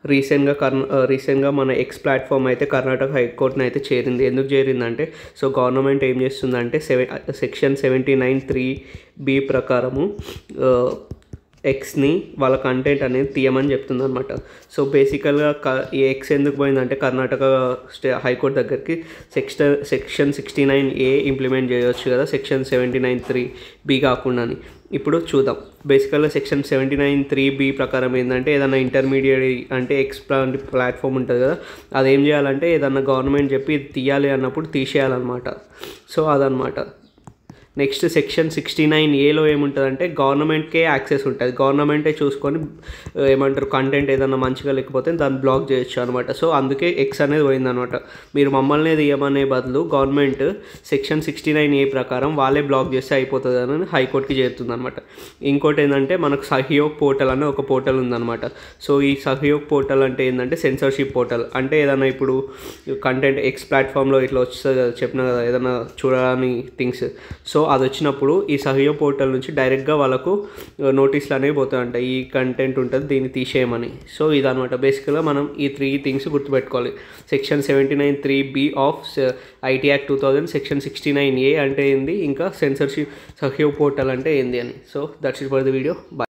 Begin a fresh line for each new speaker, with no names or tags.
రీసెంట్గా మన X platform అయితే కర్ణాటక హైకోర్టుని అయితే చేరింది. ఎందుకు చేరిందంటే, సో గవర్నమెంట్ ఏం చేస్తుందంటే సెక్షన్ 79(3)B ప్రకారము ఎక్స్ని వాళ్ళ కంటెంట్ అనేది తీయమని చెప్తుందనమాట. సో బేసికల్గా ఈ ఎక్స్ ఎందుకు పోయిందంటే కర్ణాటక హైకోర్టు దగ్గరికి సెక్షన్ 69A ఇంప్లిమెంట్ చేయవచ్చు కదా, సెక్షన్ 79(3)B కాకుండా. ఇప్పుడు చూద్దాం. బేసికల్గా సెక్షన్ 79(3)B ప్రకారం ఏంటంటే, ఏదైనా ఇంటర్మీడియట్ అంటే ఎక్స్ ప్లాట్ఫామ్ ఉంటుంది కదా, అదేం చేయాలంటే ఏదన్నా గవర్నమెంట్ చెప్పి ఇది తీయాలి అన్నప్పుడు తీసేయాలన్నమాట. సో అదనమాట. నెక్స్ట్ సెక్షన్ 69Aలో ఏముంటుందంటే గవర్నమెంట్కే యాక్సెస్ ఉంటుంది. గవర్నమెంటే చూసుకొని ఏమంటారు కంటెంట్ ఏదన్నా మంచిగా లేకపోతే దాన్ని బ్లాక్ చేయొచ్చు అనమాట. సో అందుకే ఎక్స్ అనేది పోయిందనమాట. మీరు మమ్మల్ని తీయమనే బదులు గవర్నమెంట్ సెక్షన్ 69A ప్రకారం వాళ్ళే బ్లాక్ చేస్తే అయిపోతుంది అని హైకోర్టుకి చేరుతుంది అనమాట. ఇంకోటి ఏంటంటే మనకు సహయోగ్ పోర్టల్ అనే ఒక పోర్టల్ ఉందన్నమాట. సో ఈ సహయోగ్ పోర్టల్ అంటే ఏంటంటే సెన్సర్షిప్ పోర్టల్. అంటే ఏదైనా ఇప్పుడు కంటెంట్ ఎక్స్ ప్లాట్ఫామ్లో ఇట్లా వస్తుంది కదా, చెప్పిన కదా ఏదైనా చూడని థింగ్స్. సో అది వచ్చినప్పుడు ఈ సహయోగ్ పోర్టల్ నుంచి డైరెక్ట్గా వాళ్ళకు నోటీసులు అనేవి పోతాయంట, ఈ కంటెంట్ ఉంటుంది దీన్ని తీసేయమని. సో ఇదనమాట. బేసిక్గా మనం ఈ 3 థింగ్స్ గుర్తుపెట్టుకోవాలి. Section 79(3)B of IT act 2000, section 69A అంటే ఏంది, ఇంకా సెన్సర్షిప్ సహయోగ్ పోర్టల్ అంటే ఏంది అని. So that's it for the video. Bye.